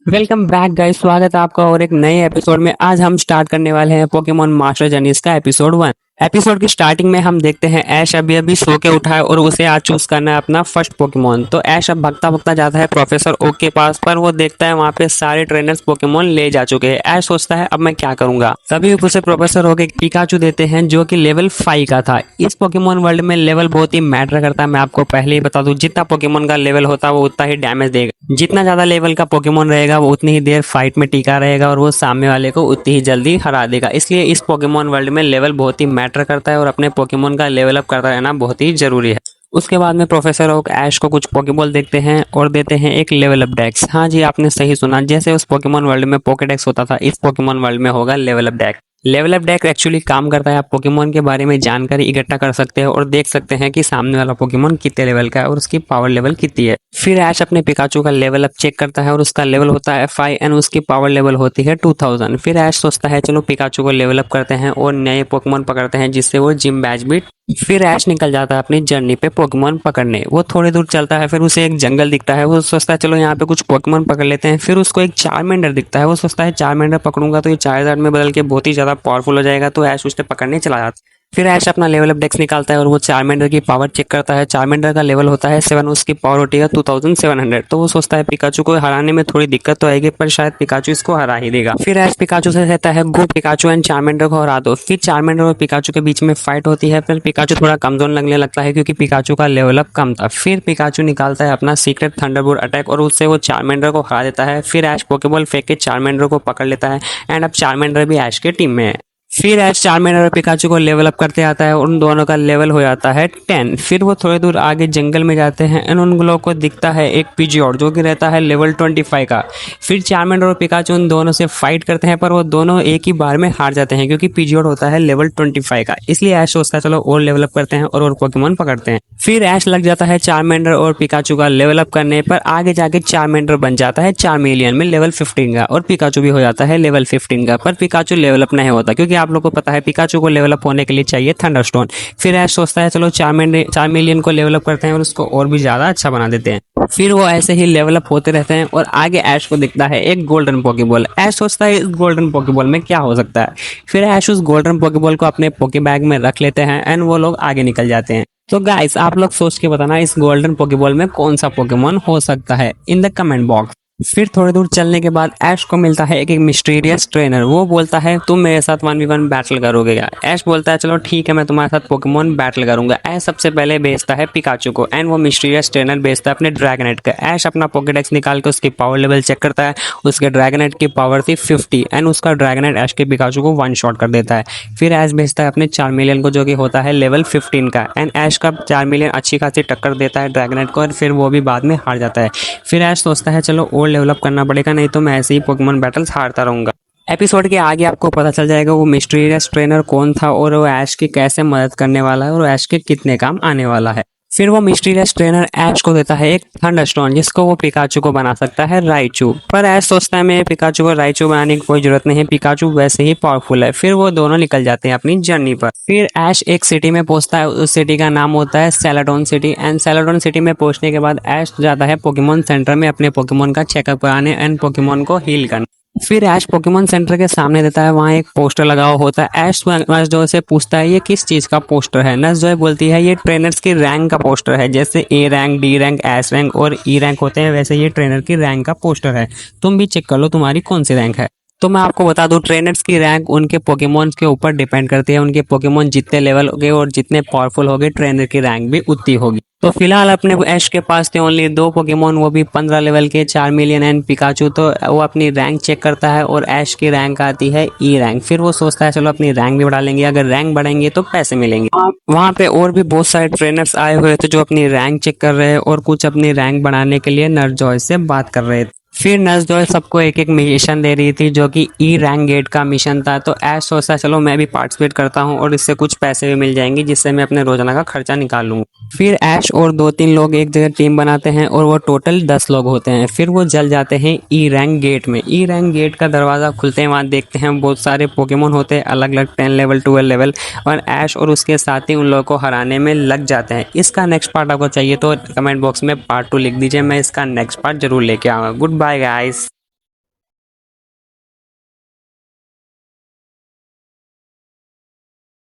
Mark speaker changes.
Speaker 1: Welcome back guys, स्वागत है आपका और एक नए एपिसोड में। आज हम स्टार्ट करने वाले हैं पोकेमॉन मास्टर जर्नीज का एपिसोड 1। एपिसोड की स्टार्टिंग में हम देखते हैं ऐश अभी अभी सो के उठा है और उसे आज चूज करना है अपना फर्स्ट पोकेमॉन। तो ऐश अब भगता भगता जाता है प्रोफेसर ओक के पास, पर वो देखता है वहाँ पे सारे ट्रेनर्स पोकेमॉन ले जा चुके हैं। ऐश सोचता है अब मैं क्या करूंगा। तभी उसे प्रोफेसर ओक एक पिकाचू देते हैं जो कि लेवल 5 का था। इस पोकेमॉन वर्ल्ड में लेवल बहुत ही मैटर करता है। मैं आपको पहले ही बता दूं, जितना पोकेमॉन का लेवल होता है वो उतना ही डैमेज देगा। जितना ज्यादा लेवल का पोकेमॉन रहेगा वो उतनी ही देर फाइट में टिका रहेगा और वो सामने वाले को उतनी ही जल्दी हरा देगा। इसलिए इस पोकेमॉन वर्ल्ड में लेवल बहुत ही मैटर करता है और अपने पोकेमॉन का लेवल अप करता रहना बहुत ही जरूरी है। उसके बाद में प्रोफेसर ओक ऐश को कुछ पोकेबॉल देखते हैं और देते हैं एक लेवल अप डेक्स। हाँ जी, आपने सही सुना, जैसे उस पोकेमॉन वर्ल्ड में पोकेडेक्स होता था, इस पोकेमॉन वर्ल्ड में होगा level up deck. Level up deck actually काम करता है, आप पोकेमॉन के बारे में जानकारी इकट्ठा कर सकते हैं और देख सकते हैं कि सामने वाला पोकेमॉन कितने लेवल का है और उसकी पावर लेवल कितनी है। फिर ऐश अपने पिकाचू का लेवल अप चेक करता है और उसका लेवल होता है 5 एंड उसकी पावर लेवल होती है 2000। फिर ऐश सोचता है चलो पिकाचू को लेवल अप करते हैं और नए पोकेमॉन पकड़ते हैं जिससे वो जिम बैच भी। फिर ऐश निकल जाता है अपनी जर्नी पे पोकेमॉन पकड़ने। वो थोड़ी दूर चलता है, फिर उसे एक जंगल दिखता है। वो सोचता है चलो यहाँ पे कुछ पोकेमॉन पकड़ लेते हैं। फिर उसको एक चारमेंडर दिखता है। वो सोचता है चारमेंडर पकड़ूंगा तो ये चार्जर में बदल के बहुत ही ज्यादा पावरफुल हो जाएगा, तो ऐश उसे पकड़ने चला जाता है। फिर ऐश अपना लेवल अप डेक्स निकालता है और वो चारमेंडर की पावर चेक करता है। चारमेंडर का लेवल होता है 7, उसकी पावर होती है 2700। तो वो सोचता है पिकाचू को हराने में थोड़ी दिक्कत तो आएगी, पर शायद पिकाचू इसको हरा ही देगा। फिर ऐश पिकाचू से कहता है गो पिकाचू एंड चारमेंडर को हरा दो। फिर चारमेंडर और पिकाचू के बीच में फाइट होती है। फिर पिकाचू थोड़ा कमजोर लगने लगता है क्योंकि पिकाचू का लेवल अप कम था। फिर पिकाचू निकालता है अपना सीक्रेट थंडरबोल्ट अटैक और उससे वो चारमेंडर को हरा देता है। फिर ऐश पोकेबॉल फेंक के चारमेंडर को पकड़ लेता है एंड अब चारमेंडर भी ऐश के टीम में है। फिर ऐश चारमेंडर और पिकाचू को लेवल अप करते आता है और उन दोनों का लेवल हो जाता है 10। फिर वो थोड़ी दूर आगे जंगल में जाते हैं एंड उन लोगों को दिखता है एक पिजियोड जो कि रहता है लेवल 25 का। फिर चारमेंडर और पिकाचू उन दोनों से फाइट करते हैं, पर वो दोनों एक ही बार में हार जाते हैं क्योंकि पिजियोड होता है लेवल 25 का। इसलिए ऐश सोचता है चलो और लेवल अप करते हैं और पोकेमॉन पकड़ते हैं। फिर ऐश लग जाता है चारमेंडर और पिकाचू का लेवल अप करने पर। आगे जाके चारमेंडर बन जाता है चारमिलियन में लेवल 15 का और पिकाचू भी हो जाता है लेवल 15 का। पर पिकाचू लेवल अप नहीं होता क्योंकि आप लोग को पता है पिकाचू को लेवल अप होने के लिए चाहिए थंडरस्टोन। फिर ऐश सोचता है चलो चारमिलियन को लेवल अप करते हैं और उसको और भी ज्यादा अच्छा बना देते हैं। फिर वो ऐसे ही लेवल अप होते रहते हैं और आगे ऐश को दिखता है एक गोल्डन पोकेबॉल। ऐश सोचता है इस गोल्डन पोकेबॉल में क्या हो सकता है। फिर ऐश उस गोल्डन पोकेबॉल को अपने पोके बैग में रख लेते हैं एंड वो लोग आगे निकल जाते हैं। तो गाइस, आप लोग सोच के बताना इस गोल्डन पोकेबॉल में कौन सा पोकेमॉन हो सकता है इन द कमेंट बॉक्स। फिर थोड़ी दूर चलने के बाद ऐश को मिलता है एक मिस्टीरियस ट्रेनर। वो बोलता है तुम मेरे साथ 1v1 बैटल करोगे क्या। ऐश बोलता है चलो ठीक है, मैं तुम्हारे साथ पोकेमॉन बैटल करूंगा। ऐश सबसे पहले भेजता है पिकाचू को एंड वो मिस्टीरियस ट्रेनर भेजता है अपने ड्रैगनेट का। ऐश अपना पोकेडेक्स निकाल के उसकी पावर लेवल चेक करता है। उसके ड्रैगनेट की पावर थी 50 एंड उसका ड्रैगनेट ऐश के पिकाचू को 1 शॉट कर देता है। फिर ऐश भेजता है अपने चारमिलियन को जो कि होता है लेवल 15 का एंड ऐश का चारमिलियन अच्छी खासी टक्कर देता है ड्रैगनेट को और फिर वो भी बाद में हार जाता है। फिर ऐश सोचता है चलो और लेवल अप करना पड़ेगा, नहीं तो मैं ऐसे ही पोकेमॉन बैटल्स हारता रहूंगा। एपिसोड के आगे आपको पता चल जाएगा वो मिस्टीरियस ट्रेनर कौन था और वो ऐश की कैसे मदद करने वाला है और ऐश के कितने काम आने वाला है। फिर वो मिस्टीरियस ट्रेनर ऐश को देता है एक थंडरस्टोन जिसको वो पिकाचू को बना सकता है राइचू। पर ऐश सोचता है मेरे पिकाचू को राइचू बनाने की कोई जरूरत नहीं है, पिकाचू वैसे ही पावरफुल है। फिर वो दोनों निकल जाते हैं अपनी जर्नी पर। फिर ऐश एक सिटी में पहुंचता है, उस सिटी का नाम होता है सेलाडोन सिटी एंड सेलाडोन सिटी में पहुंचने के बाद ऐश जाता है पोकेमॉन सेंटर में अपने पोकेमॉन का चेकअप कराने एंड पोकेमॉन को हील करने। फिर ऐश पोकेमॉन सेंटर के सामने देता है, वहाँ एक पोस्टर लगा हुआ होता है। ऐश नसजॉय से पूछता है ये किस चीज का पोस्टर है। नसजॉय बोलती है ये ट्रेनर्स की रैंक का पोस्टर है, जैसे A rank, D rank, S rank और ई रैंक होते हैं, वैसे ये ट्रेनर की रैंक का पोस्टर है। तुम भी चेक कर लो तुम्हारी कौन सी रैंक है। तो मैं आपको बता दूं ट्रेनर्स की रैंक उनके पोकेमॉन्स के ऊपर डिपेंड करती है। उनके पोकेमॉन जितने लेवल हो गए और जितने पावरफुल हो गए ट्रेनर की रैंक भी उतनी होगी। तो फिलहाल अपने ऐश के पास थे ओनली 2 पोकेमॉन, वो भी 15 लेवल के, चारमिलियन एंड पिकाचू। तो वो अपनी रैंक चेक करता है और ऐश की रैंक आती है ई रैंक। फिर वो सोचता है चलो अपनी रैंक भी बढ़ा लेंगे, अगर रैंक बढ़ाएंगे तो पैसे मिलेंगे। वहाँ पे और भी बहुत सारे ट्रेनर्स आए हुए थे जो अपनी रैंक चेक कर रहे हैं और कुछ अपनी रैंक बढ़ाने के लिए नसजॉय से बात कर रहे थे। फिर नसजॉय सबको एक एक मिशन दे रही थी जो कि ई रैंक गेट का मिशन था। तो ऐश सोचता चलो मैं भी पार्टिसिपेट करता हूँ और इससे कुछ पैसे भी मिल जाएंगे जिससे मैं अपने रोजाना का खर्चा निकाल लूंगा। फिर ऐश और 2-3 लोग एक जगह टीम बनाते हैं और वो टोटल 10 लोग होते हैं। फिर वो जल जाते हैं ई रैंक गेट में। ई रैंक गेट का दरवाजा खुलते हैं, वहाँ देखते हैं बहुत सारे पोकेमॉन होते हैं अलग अलग 10 लेवल 12 लेवल और ऐश और उसके साथी उन लोगों को हराने में लग जाते हैं। इसका नेक्स्ट पार्ट आपको चाहिए तो कमेंट बॉक्स में पार्ट 2 लिख दीजिए, मैं इसका नेक्स्ट पार्ट जरूर लेके आऊंगा। Goodbye guys.